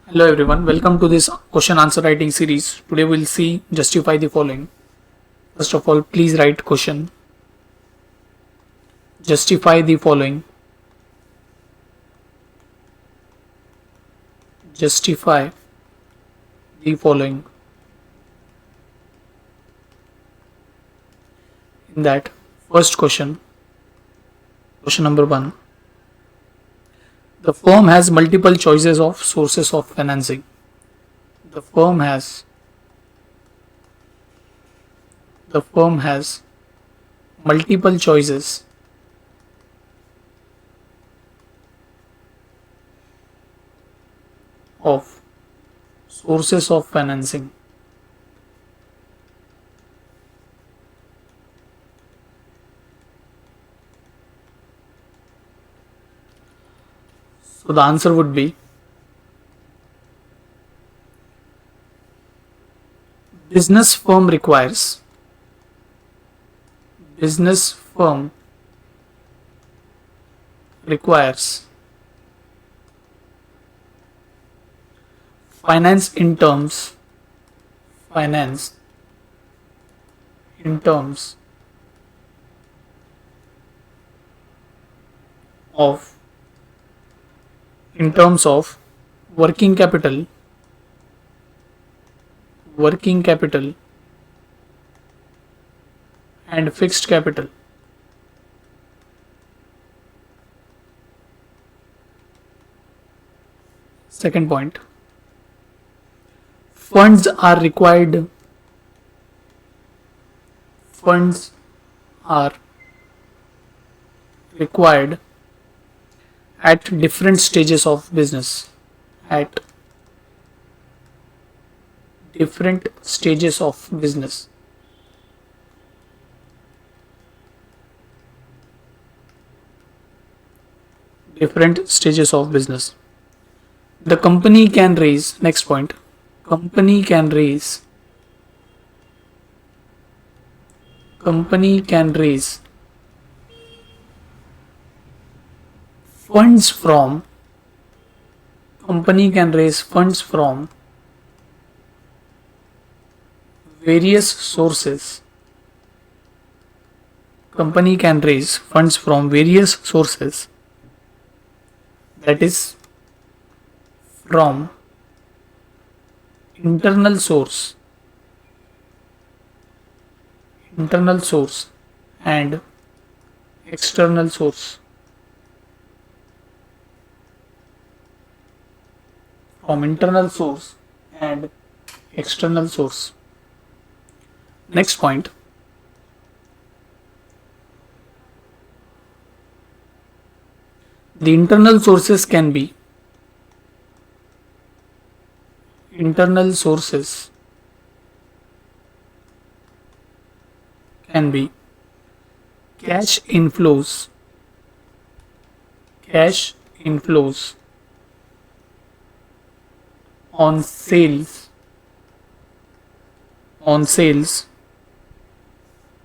Hello everyone, welcome to this question answer writing series. Today we'll see justify the following. First of all, please write question. Justify the following. Justify the following. In that first question number 1. The firm has multiple choices of sources of financing. The firm has multiple choices of sources of financing. So the answer would be business firm requires finance in terms of working capital and fixed capital. Second point, funds are required at different stages of business. At different stages of business. Different stages of business. The company can raise, next point, company can raise funds from various sources. Company can raise funds from various sources, that is from internal source and external source. From internal source and external source. Next point, the internal sources can be cash inflows on sales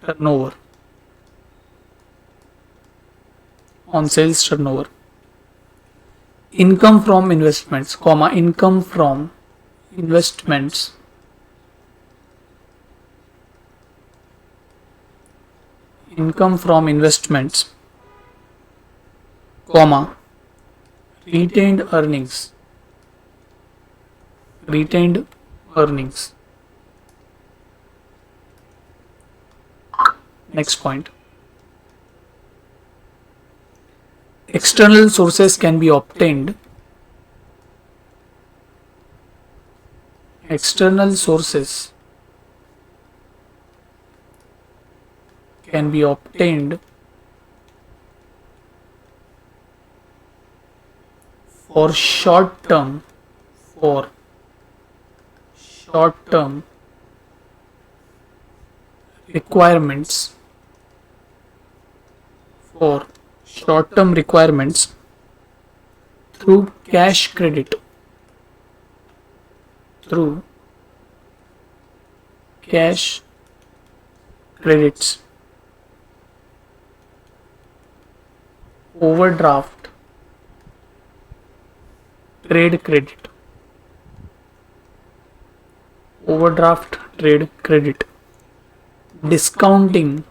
turnover, income from investments, income from investments, retained earnings. Next point, external sources can be obtained for short term requirements through cash credit, credits, overdraft, trade credit. overdraft trade credit, discounting,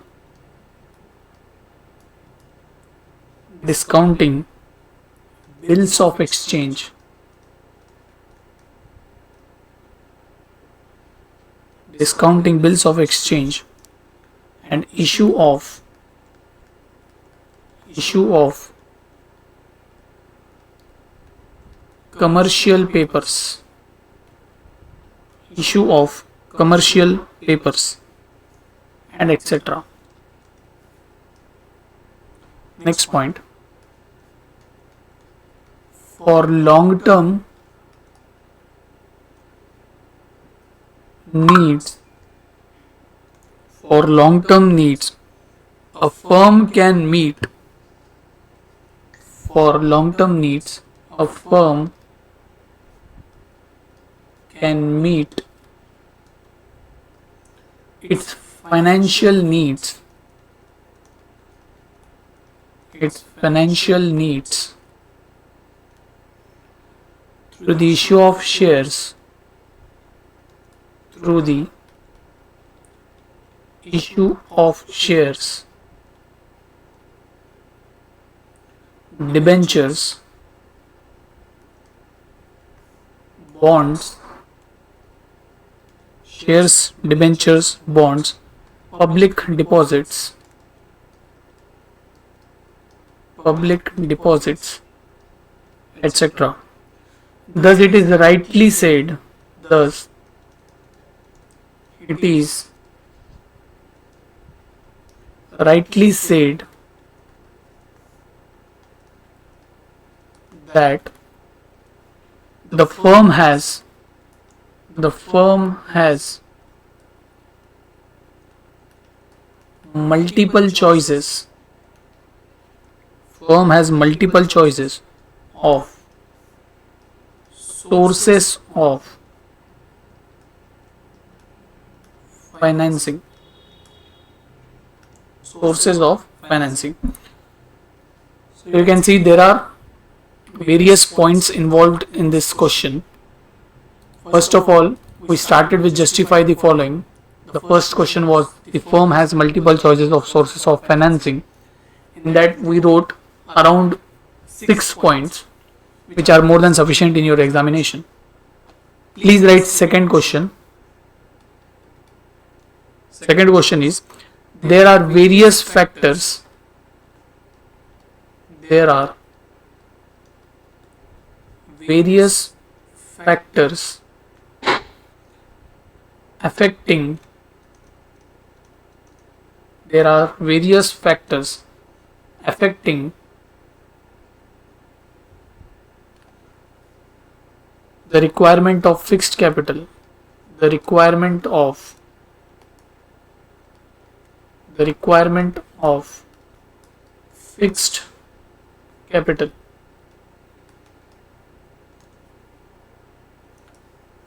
bills of exchange, and issue of commercial papers, and etc. Next point, for long-term needs, a firm can meet for long-term needs, a firm can meet its financial needs, through the issue of shares, debentures, bonds, shares, debentures, bonds, public deposits, etc. Thus it is rightly said, that the firm has multiple choices of sources of financing. So you can see there are various points involved in this question. First of all, we started with justify the following. The first question was the firm has multiple choices of sources of financing. In that we wrote around 6 points which are more than sufficient in your examination. Please write second question. Second question is, there are various factors affecting the requirement of fixed capital,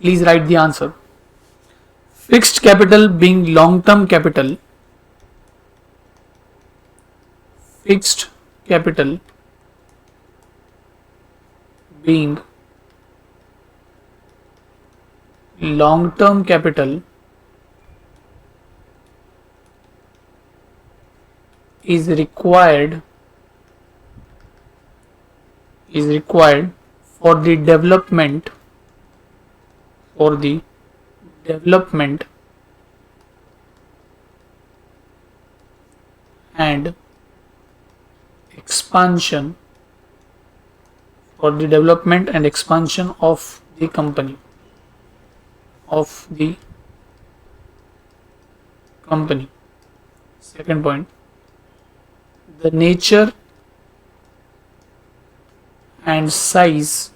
Please write the answer. Fixed capital being long-term capital, is required for the development and expansion of the company. Second point, the nature and size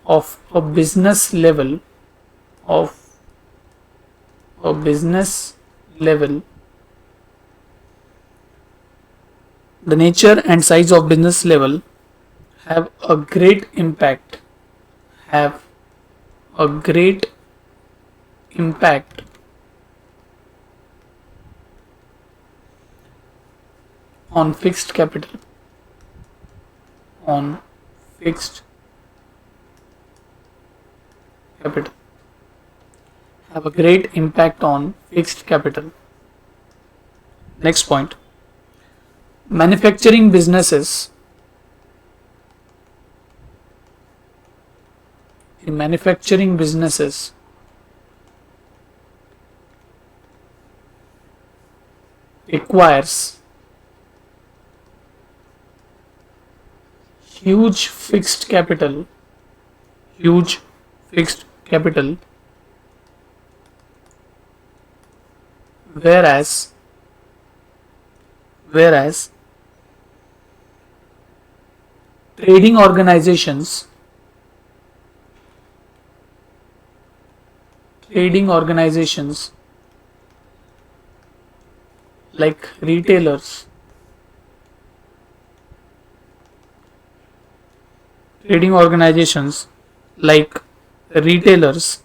of a business level have a great impact on fixed capital, capital. Have a great impact on fixed capital. Next point. Manufacturing businesses. In manufacturing businesses, requires huge fixed capital, whereas trading organizations like retailers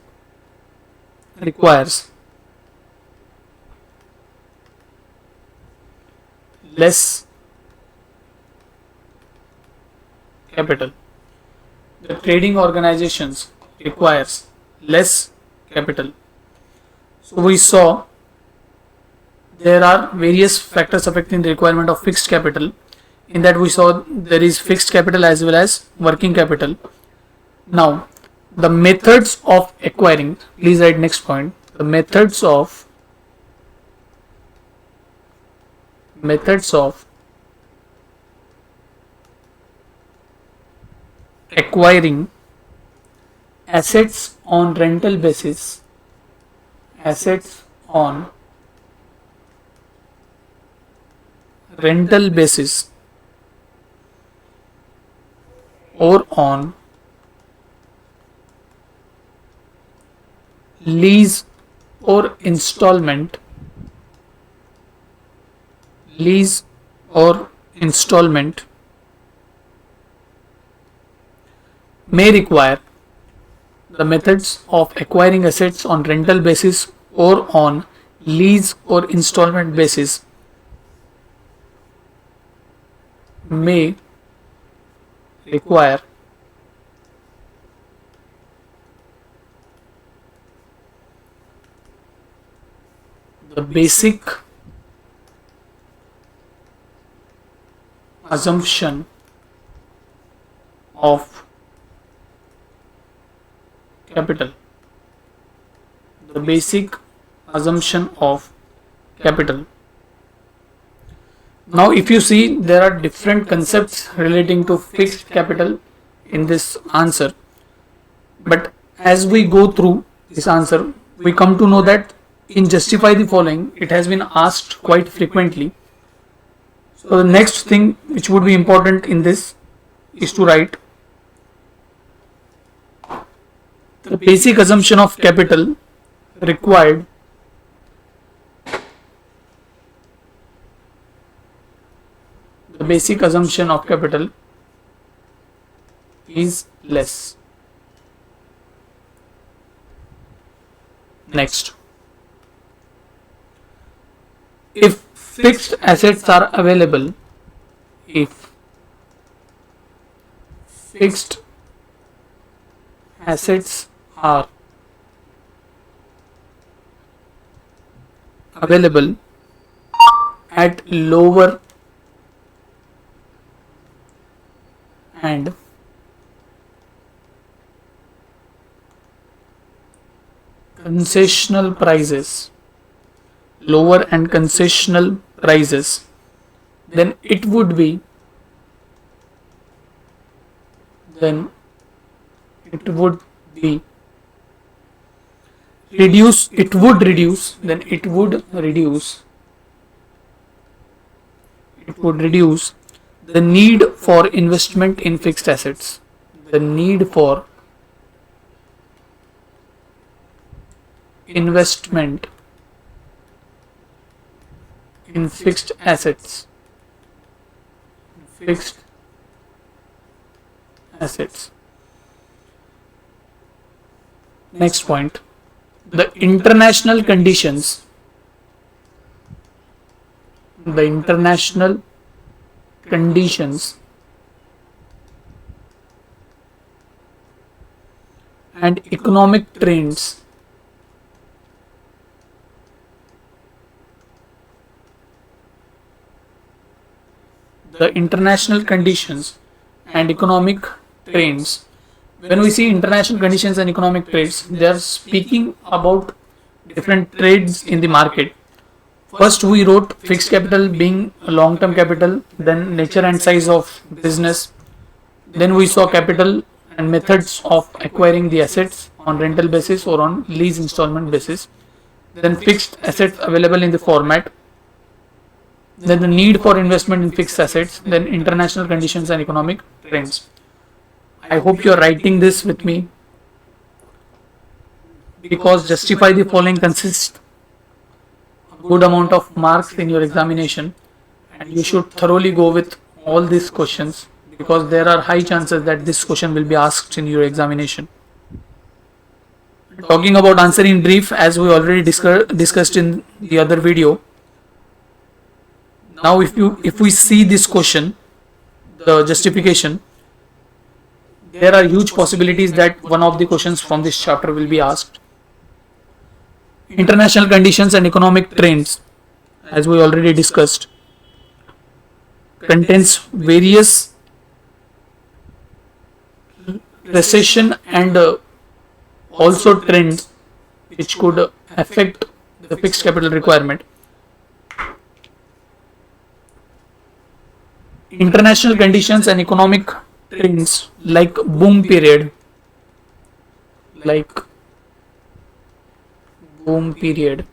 requires less capital. The trading organizations requires less capital. So we saw there are various factors affecting the requirement of fixed capital. In that we saw there is fixed capital as well as working capital. Now the methods of acquiring, please write next point, the methods of acquiring assets on rental basis, or on lease or installment may require, the methods of acquiring assets on rental basis or on lease or installment basis may require the basic assumption of capital. Now if you see, there are different concepts relating to fixed capital in this answer, but as we go through this answer we come to know that in justify the following it has been asked quite frequently. So the next thing which would be important in this is to write the basic assumption of capital required is less. Next, if fixed assets are available, at lower and concessional prices, then it would reduce the need for investment in fixed assets. Next point, the international conditions and economic trends. The international conditions and economic trends. When we see international conditions and economic trades, they are speaking about different trades in the market. First, we wrote fixed capital being long-term capital, then nature and size of business. Then we saw capital and methods of acquiring the assets on rental basis or on lease installment basis. Then fixed assets available in the format. Then the need for investment in fixed assets. Then international conditions and economic trends. I hope you are writing this with me, because justify the following consists a good amount of marks in your examination, and you should thoroughly go with all these questions, because there are high chances that this question will be asked in your examination. Talking about answer in brief, as we already discussed in the other video. Now if we see this question, the justification, there are huge possibilities that one of the questions from this chapter will be asked. International conditions and economic trends, as we already discussed, contains various recession and also trends which could affect the fixed capital requirement. International conditions and economic trends like boom period, like boom period,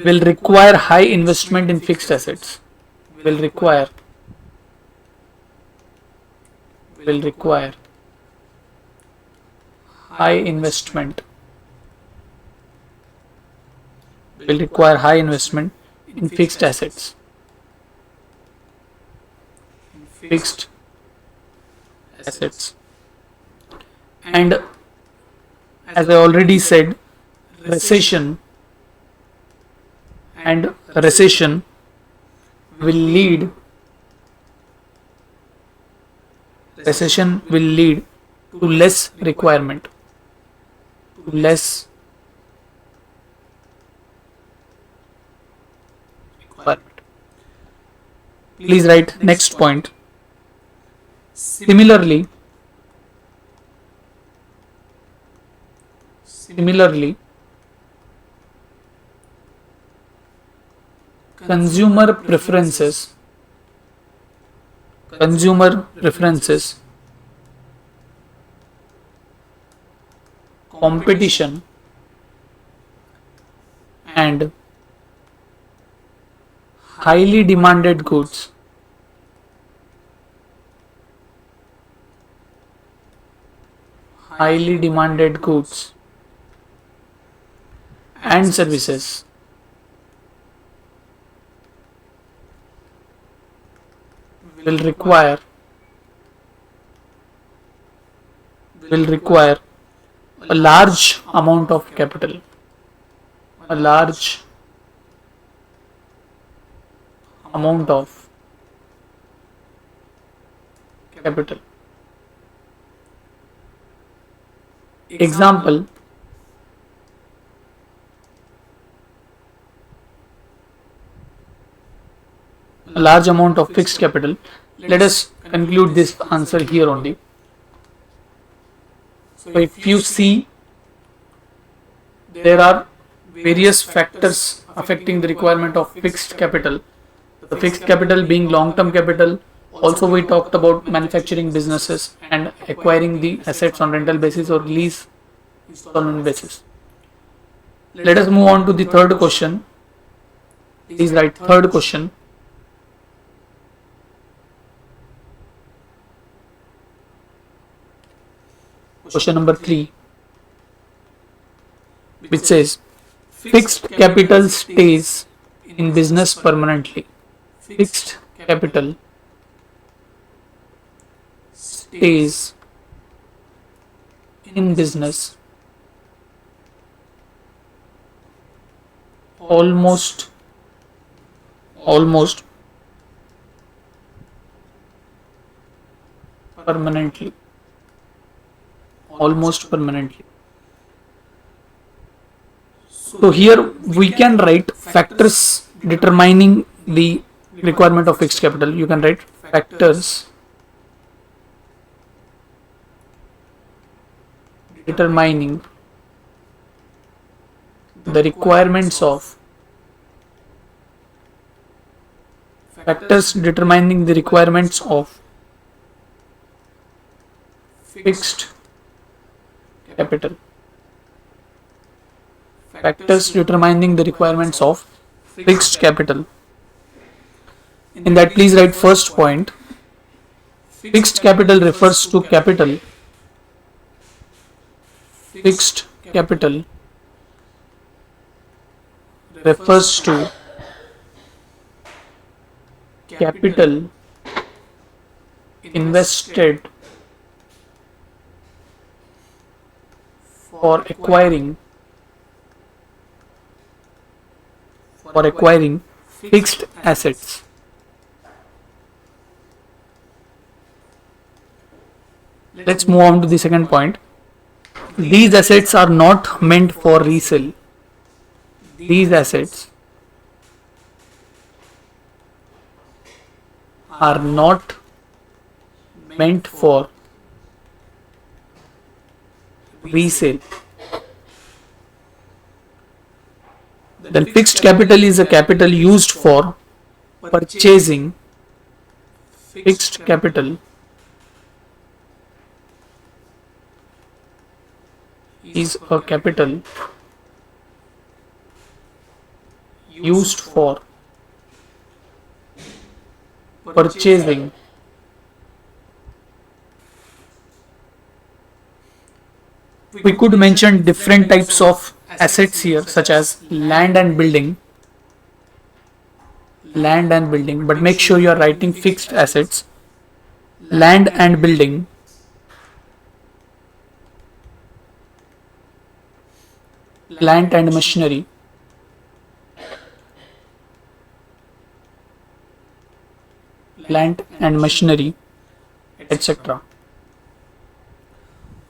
will require high investment in fixed assets, will require high investment, will require high investment in fixed assets, fixed assets. And as I already said, recession will lead to less requirement, Please write next point. Similarly, consumer preferences, competition, and highly demanded goods and services will require a large amount of capital, Example, a large amount of fixed capital. Let us conclude this answer here only. So if you see, there are various factors affecting the requirement of fixed capital. The fixed capital being long-term capital. Also, we talked about manufacturing businesses and acquiring the assets on rental basis or lease installment basis. Let us move on to the third question. Please write third question. Question number 3, which says fixed capital stays in business permanently. Fixed capital stays in business almost permanently, almost permanently. So here we can write factors determining the requirement of fixed capital. You can write factors determining the requirements of fixed capital. Factors determining the requirements of fixed capital. In that, please write first point. Fixed capital refers to capital. Fixed capital refers to capital invested for acquiring fixed assets. Let's move on to the second point. These assets are not meant for resale. These assets are not meant for resale. Then fixed capital is a capital used for purchasing. Fixed capital is a capital used for purchasing we could mention different types of assets here, such as land and building, but make sure you are writing fixed assets. Land and building, plant and machinery, etc.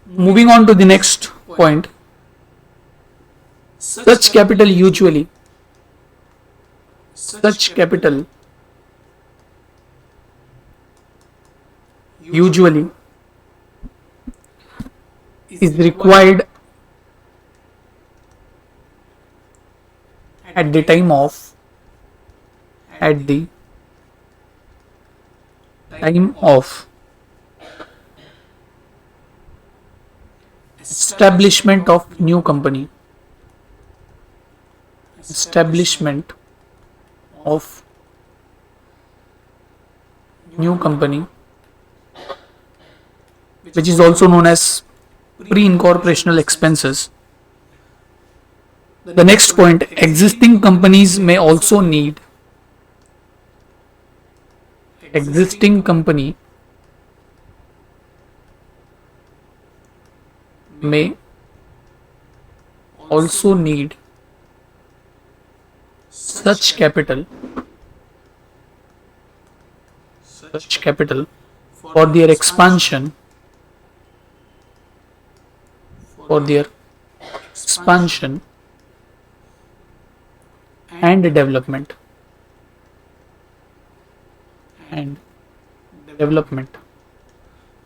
Moving on to the next point. Such capital usually is required at the time of establishment of new company. Establishment of new company, which is also known as pre-incorporational expenses. The next point, existing companies may also need such capital for their expansion and development.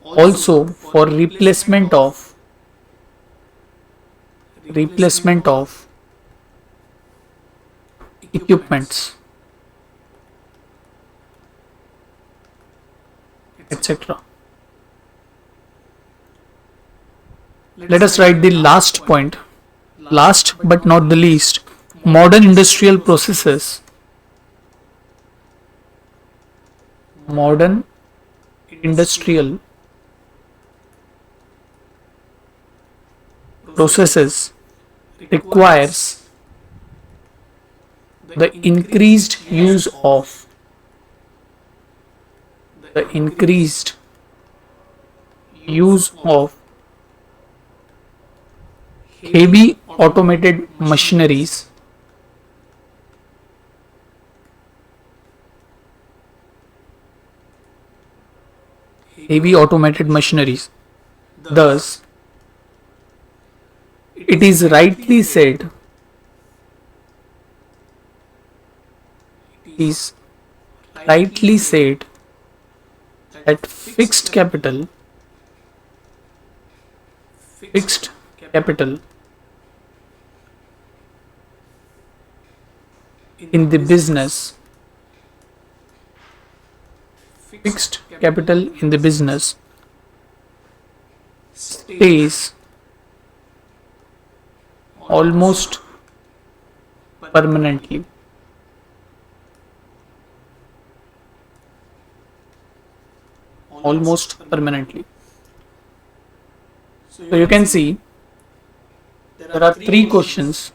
Also for replacement of equipments, etc. Let us write the last point. Last but not the least, modern industrial processes. Modern industrial processes requires the increased use of heavy automated machineries heavy automated machineries. Thus, it is is rightly said that fixed capital in the business, fixed capital in the business stays almost permanently. Almost permanently. So you can see there are three questions.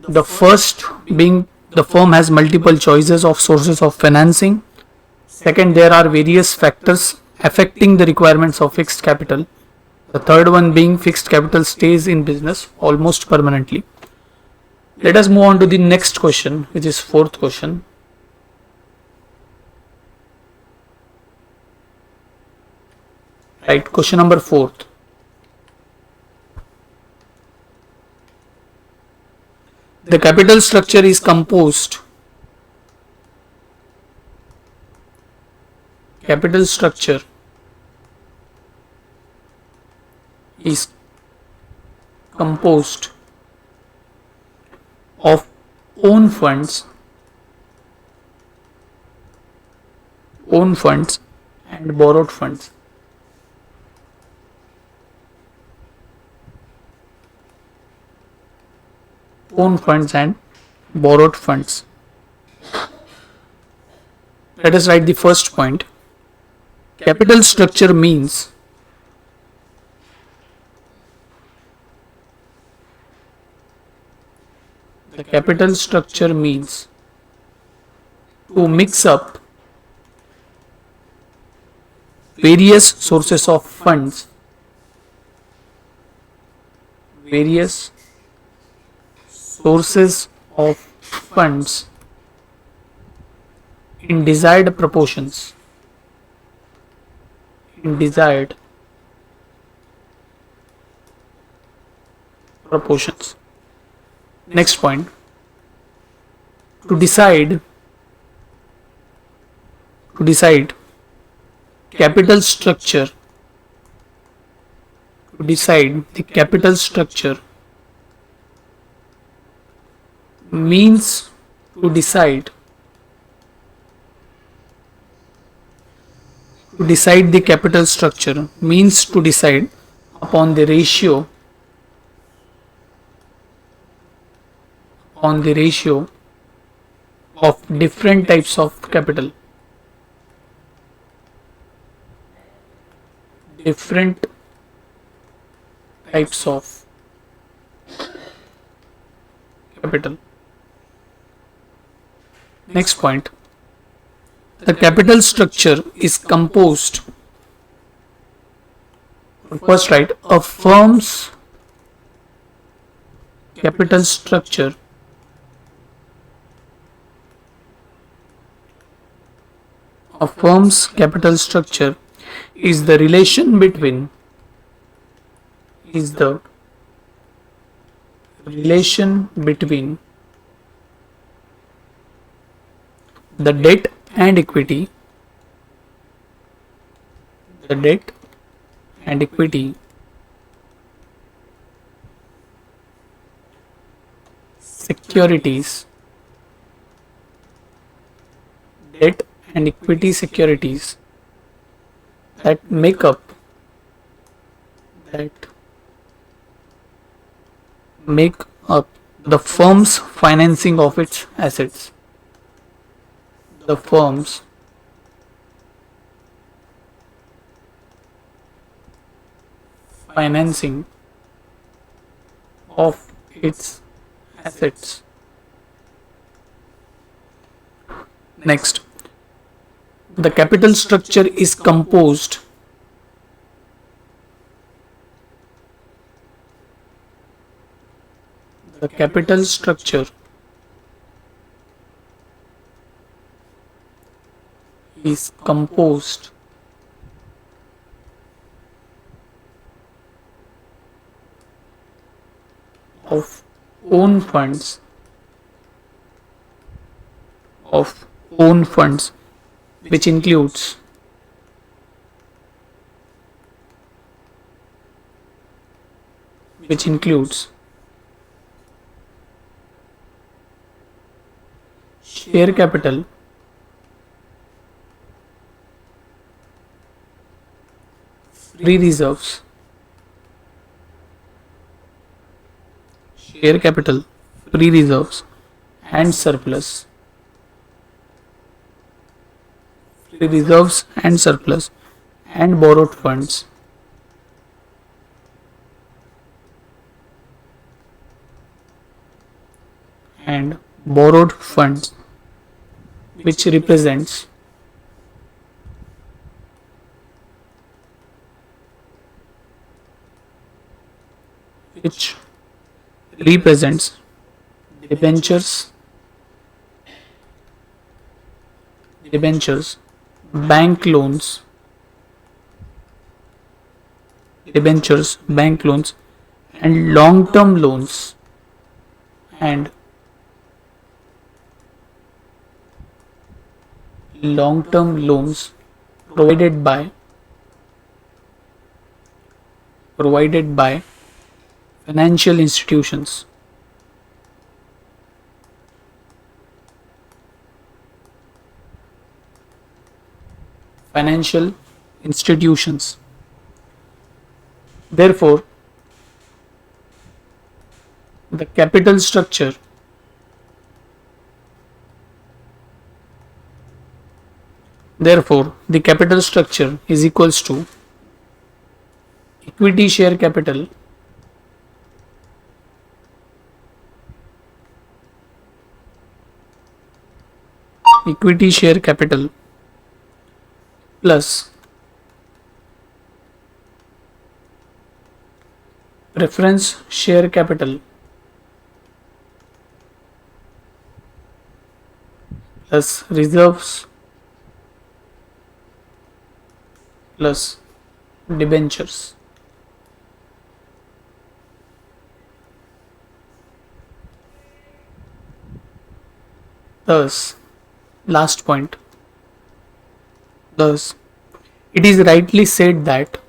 The first being the firm has multiple choices of sources of financing. Second, there are various factors affecting the requirements of fixed capital. The third one being fixed capital stays in business almost permanently. Let us move on to the next question, which is fourth question. Right, question number 4. The capital structure is composed. Capital structure is composed of own funds and borrowed funds. Own funds and borrowed funds. Let us write the first point. Capital structure means to mix up various sources of funds, in desired proportions. Next point. To decide capital structure. To decide the capital structure means to decide the capital structure means to decide upon the ratio of different types of capital. Next point. The capital structure is composed. First, write a firm's capital structure is the relation between the debt and equity securities that make up the firm's financing of its assets. The firm's financing of its assets. Next, the capital structure is composed of own funds of own funds, which includes which includes share capital, free reserves, share capital, free reserves, and surplus. Free reserves and surplus, and borrowed funds. And borrowed funds, which represents which represents debentures, bank loans, bank loans, and long-term loans, and long-term loans provided by financial institutions. Financial institutions. Therefore, the capital structure is equals to equity share capital plus preference share capital plus reserves plus debentures. Thus, last point. Thus, it is rightly said that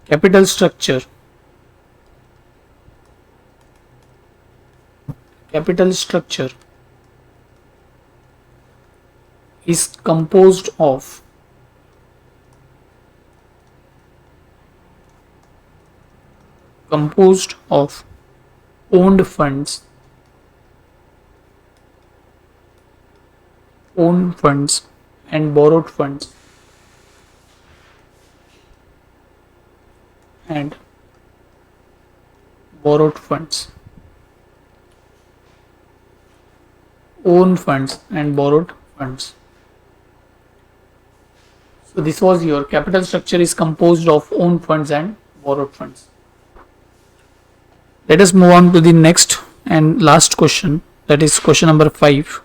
capital structure is composed of owned funds and borrowed funds, own funds and borrowed funds. So this was your capital structure is composed of own funds and borrowed funds. Let us move on to the next and last question, that is question number 5.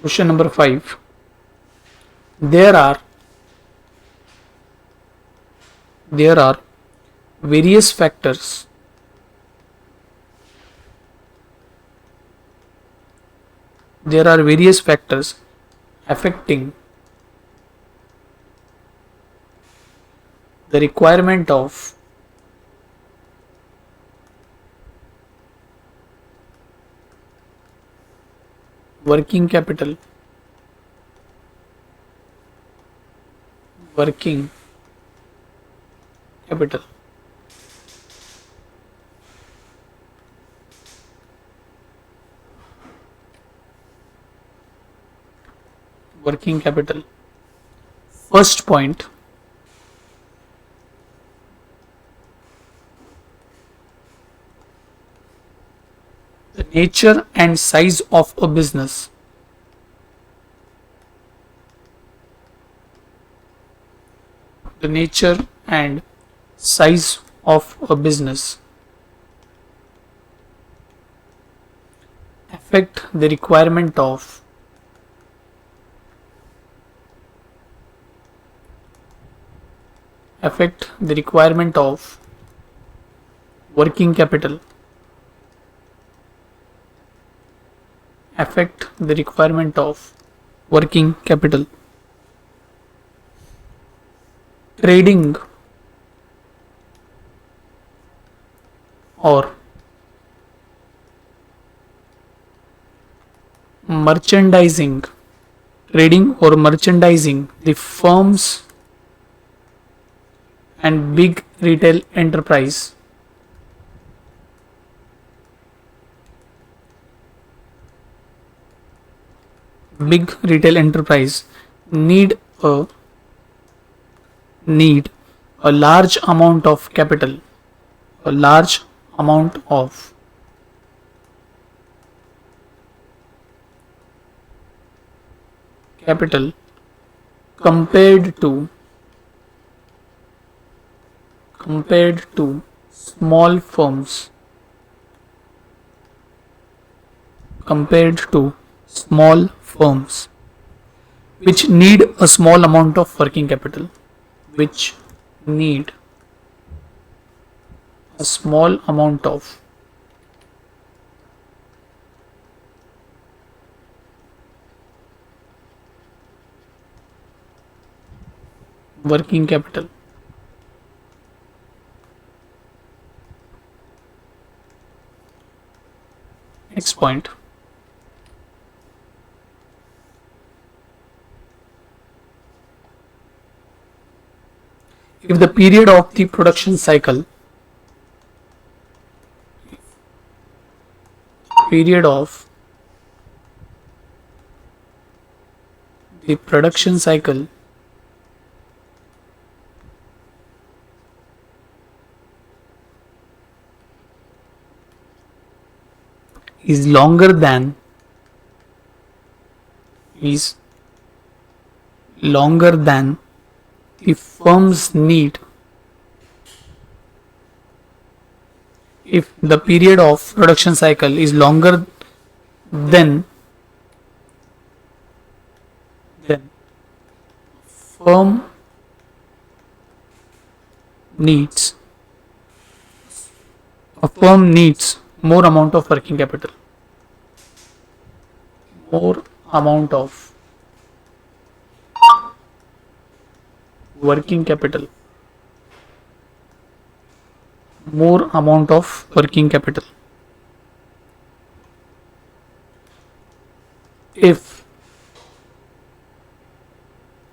Question number 5. There are various factors affecting the requirement of working capital working capital First point, the nature and size of a business. The nature and size of a business. affect the requirement of working capital, affect the requirement of working capital. Trading or merchandising, the firms and big retail enterprise need a large amount of capital, a large amount of capital compared to small firms, which need a small amount of working capital, which need a small amount of working capital. Next point. If the period of the production cycle is longer than the firm's need. If the period of production cycle is longer than firm needs more amount of working capital, more amount of working capital. If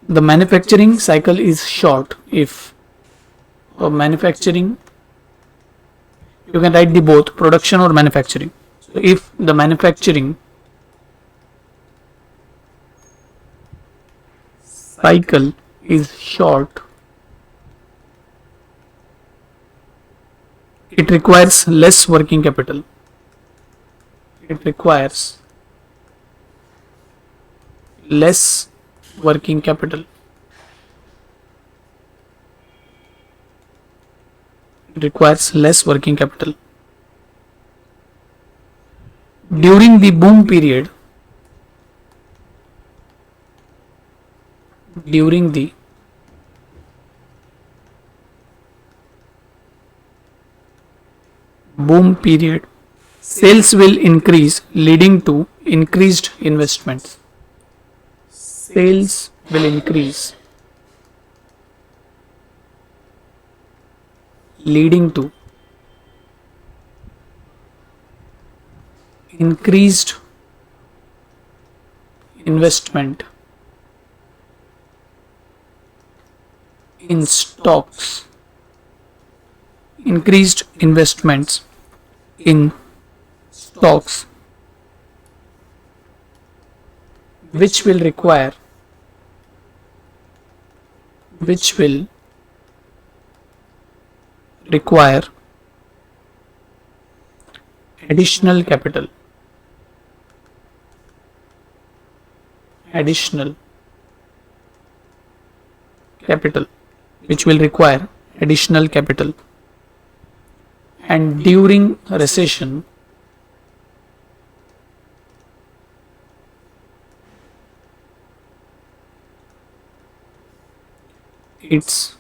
the manufacturing cycle is short, if manufacturing, you can write the both production or manufacturing. So if the manufacturing cycle is short, it requires less working capital. It requires less working capital. During the boom period, sales will increase, leading to increased investments. Sales will increase, leading to increased investment in stocks, increased investments in stocks, which will require additional capital. And during recession, it's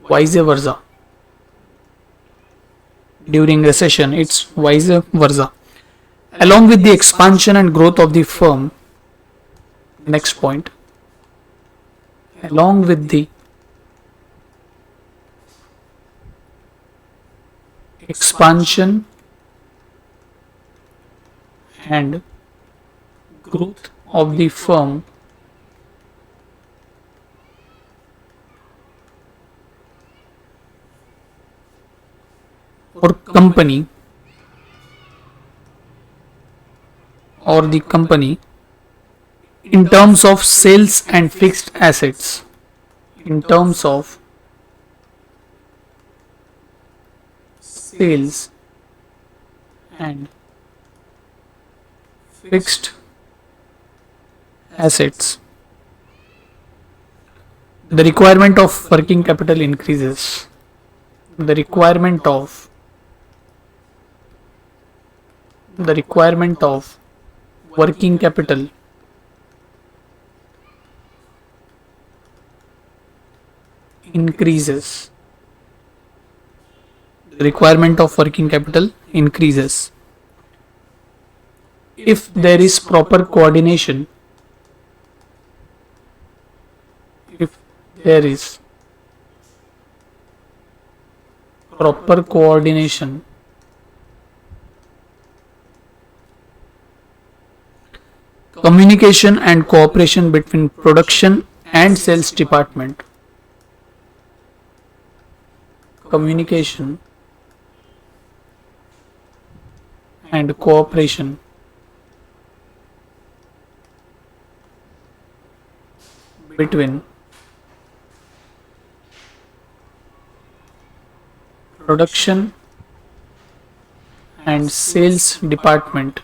vice versa. During recession, it's vice versa. Along with the expansion and growth of the firm, next point, along with the expansion and growth of the firm, or company, or the company, in terms of sales and fixed assets, in terms of sales and fixed assets, the requirement of working capital increases. The requirement of working capital increases. The requirement of working capital increases if there is proper coordination, if there is proper coordination communication and cooperation between production and sales department, communication and cooperation between production and sales department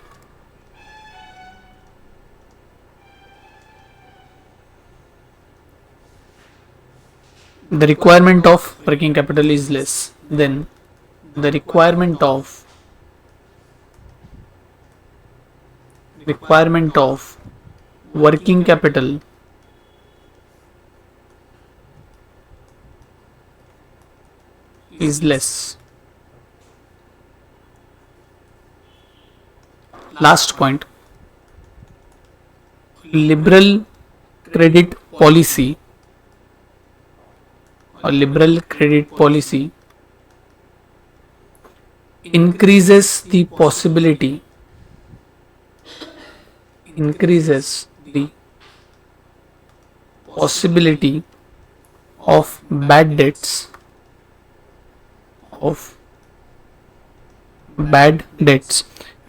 the requirement of working capital is less, then the requirement of working capital is less. Last point, liberal credit policy increases the possibility of bad debts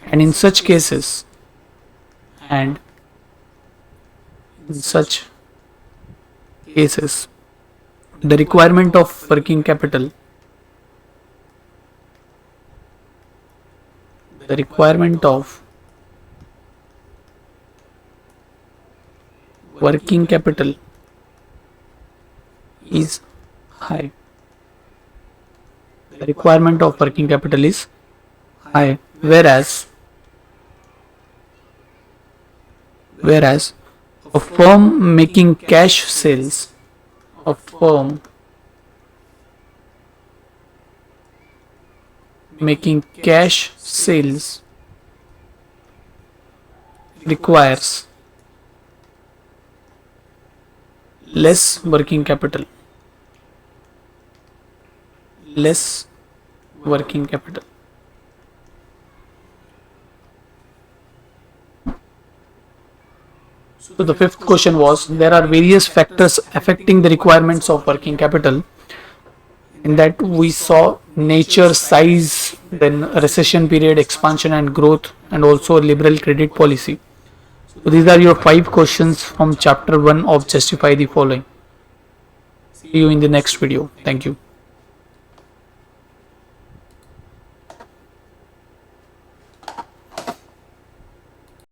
and in such cases the requirement of working capital is high. The requirement of working capital is high, whereas a firm making cash sales, requires less working capital. So the fifth question was, there are various factors affecting the requirements of working capital. In that we saw nature, size, then recession period, expansion and growth, and also liberal credit policy. So these are your 5 questions from chapter 1 of Justify the Following. See you in the next video. Thank you.